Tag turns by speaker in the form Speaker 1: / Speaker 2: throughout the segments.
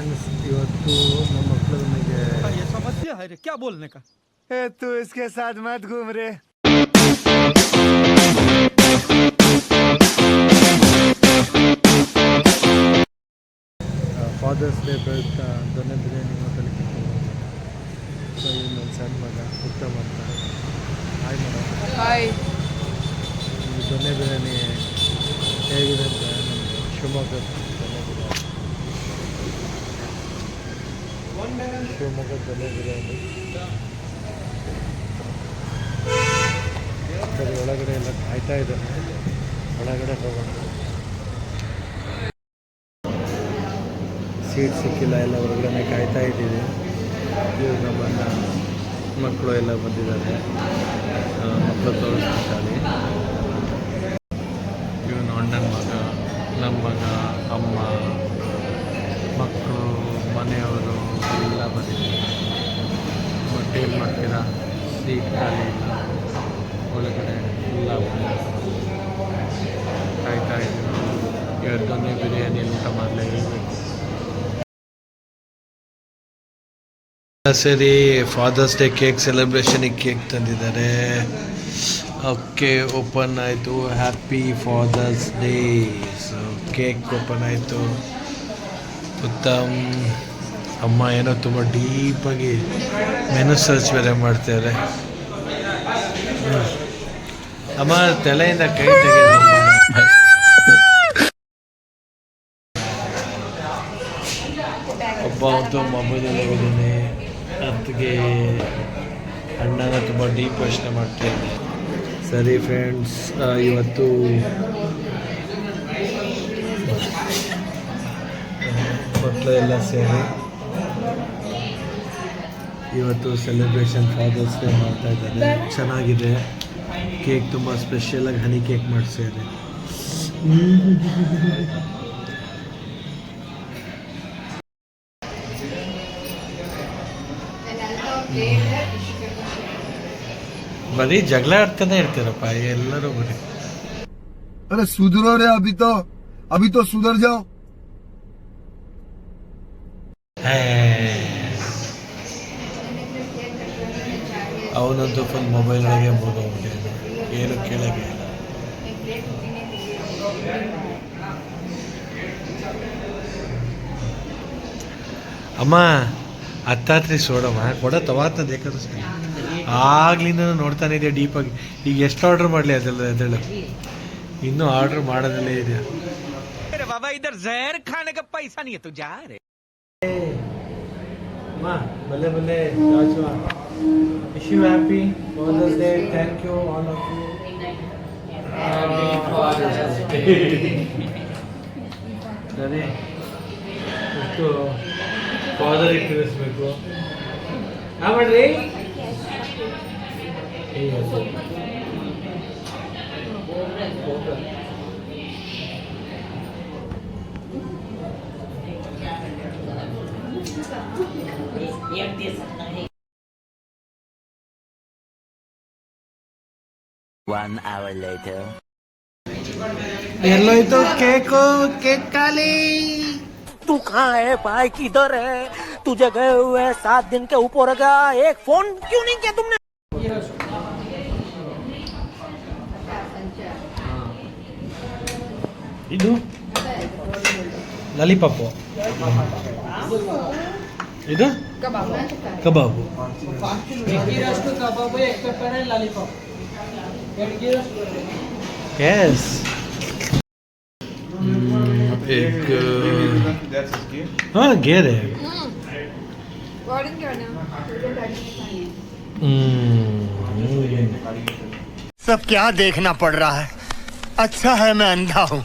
Speaker 1: ಇವತ್ತು ನಮ್ಮ ಮಕ್ಕಳು ನಮಗೆ
Speaker 2: ये समस्या है रे क्या बोलने का
Speaker 1: तू इसके साथ मत घूम रे ಫಾದರ್ಸ್ ಡೇ ಪ್ರಯುಕ್ತ ದೊನ್ನೆ ಬಿರಿಯಾನಿ ಹೋಟೆಲ್ಗೆ ಸೊ ಇನ್ನು ನನ್ನ ಸಣ್ಣ ಮಗ ಉತ್ತಮ ಅಂತ ಹಾಯ್ ಮೇಡಮ್
Speaker 3: ಹಾಯ್.
Speaker 1: ಈ ದೊನ್ನೆ ಬಿರಿಯಾನಿ ಹೇಗಿದೆ ಅಂತ ನಮಗೆ ಶಿವಮೊಗ್ಗದ ದೊನ್ನೆ ಬಿರಿಯಾನಿ ಶಿವಮೊಗ್ಗದ ದೊನ್ನೆ ಬಿರಿಯಾನಿ ಸರಿ ಒಳಗಡೆ ಎಲ್ಲ ಕಾಯ್ತಾ ಇದ್ದಾನೆ ಒಳಗಡೆ ಹೋಗೋಣ ಸೀಟ್ ಸಿಕ್ಕಿಲ್ಲ ಎಲ್ಲ ಹೊರಗಡೆ ಕಾಯ್ತಾ ಇದ್ದೀವಿ ಇವಾಗ ನಮ್ಮನ್ನ ಮಕ್ಕಳು ಎಲ್ಲ ಬಂದಿದ್ದಾರೆ ಮಕ್ಕಳು ತೋರಿಸ್ತಾರೆ ಇವನು ಅಣ್ಣನ ಮಗ ನಮ್ಮ ಮಗ ಅಮ್ಮ ಮಕ್ಕಳು ಮನೆಯವರು ಎಲ್ಲ ಬಂದಿದ್ದಾರೆ ಮತ್ತು ಏನು ಮಾಡ್ತೀರಾ ಸೀಟ್ ಖಾಲಿ ಇಲ್ಲ ಒಳಗಡೆ ಎಲ್ಲ ಕಾಯ್ತಾ ಇದ್ದೀವಿ ಇವತ್ತೊಂದೇ ಬಿರಿಯಾನಿ ಊಟ ಮಾಡಲೇಬೇಕು ಸರಿ ಫಾದರ್ಸ್ ಡೇ ಕೇಕ್ ಸೆಲೆಬ್ರೇಷನಿಗೆ ಕೇಕ್ ತಂದಿದ್ದಾರೆ ಓಕೆ ಓಪನ್ ಆಯಿತು happy father's day so cake open ಆಯಿತು ಉತ್ತಮ್ ಅಮ್ಮ ಏನೋ ತುಂಬ ಡೀಪಾಗಿ ಮೆನು ಸರ್ಚ್ ಬೇರೆ ಮಾಡ್ತಾರೆ ಅಮ್ಮ ತಲೆಯಿಂದ ಕೈ ತೆಗೆದು ಒಬ್ಬ ಅಂತೂ ಮೊಬೈಲಲ್ಲಿ ಹೋಗಿದ್ದೀನಿ ಅದಕ್ಕೆ ಅಣ್ಣನ ತುಂಬ ಡೀಪ್ ಯೋಚನೆ ಮಾಡ್ತಾಯಿದ್ದೆ ಸರಿ ಫ್ರೆಂಡ್ಸ್ ಇವತ್ತು ಮಕ್ಕಳು ಎಲ್ಲ ಸೇರಿ ಇವತ್ತು ಸೆಲೆಬ್ರೇಷನ್ ಫಾದರ್ಸ್ ಡೇ ಮಾಡ್ತಾ ಇದ್ದಾರೆ ಚೆನ್ನಾಗಿದೆ ಕೇಕ್ ತುಂಬ ಸ್ಪೆಷಲಾಗಿ ಹನಿ ಕೇಕ್ ಮಾಡಿಸಿದ್ದಾರೆ ಬರೀ ಜಗಳ ಆಡ್ತಾನೆ ಇರ್ತೀರಪ್ಪ ಎಲ್ಲರೂ ಬರೀ
Speaker 4: अरे सुधरो रे अभी तो सुधर जाओ
Speaker 1: ಅವನಂತೂ ಫುಲ್ ಮೊಬೈಲ್ ಒಳಗೆ ಮುಗಿದೋಗ್ಬಿಟ್ಟಿದ್ದಾನೆ ಏನು ಕೇಳೋಕೆ ಇಲ್ಲ ಅಮ್ಮ ಹತ್ತಾತ್ರಿ ಸೋಡಮ್ಮ ಕೊಡ ತವಾತ ಬೇಕಾದ್ರೆ ಆಗ್ಲಿಂದ ನೋಡ್ತಾನೆ ಇದೆಯಾ ಡೀಪಾಗಿ ಈಗ ಎಷ್ಟು ಆರ್ಡರ್ ಮಾಡಲಿ ಅದೆಲ್ಲ ಅದೆಲ್ಲ ಇನ್ನೂ ಆರ್ಡರ್ ಮಾಡೋದಲ್ಲೇ ಇದೆ
Speaker 2: बाबा इधर जहर खाने का पैसा नहीं है तू जा रे
Speaker 1: ಬಲ್ಲೆ ಬಲ್ಲೆ wish you happy father's day thank you all of you ಸರಿ ಎಷ್ಟು ಫಾದರಿಗೆ ತಿಳಿಸ್ಬೇಕು ಮಾಡ್ರಿ
Speaker 5: One hour later.
Speaker 1: ಎಲ್ಲೋಯ್ತು ಕೇಕು ಕೇಕ್ ಖಾಲಿ
Speaker 5: तू कहाँ है भाई किधर है तुझे गए हुए 7 दिन के ऊपर हो गया एक फोन क्यों नहीं किया तुमने
Speaker 1: ಇದು ಲಾಲಿಪಾಪು ಇದು ಕಬಾಬು ಎಸ್ एक हाँ घेर है
Speaker 4: सब क्या देखना पड़ रहा है अच्छा है मैं अंधा हूँ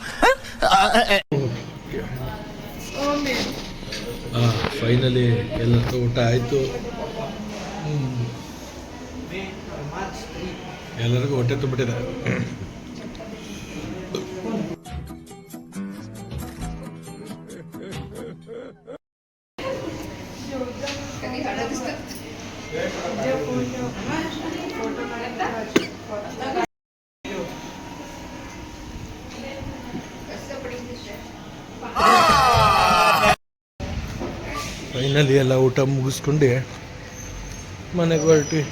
Speaker 1: ಫೈನಲಿ ಎಲ್ಲ ಊಟ ಆಯಿತು ಎಲ್ಲರಿಗೂ ಹೊಟ್ಟೆ ತುಂಬಿಟ್ಟಿದೆ ಫೈನಲಿ ಎಲ್ಲ ಊಟ ಮುಗಿಸ್ಕೊಂಡು ಮನೆಗೆ ಹೊರಟ್ವಿ.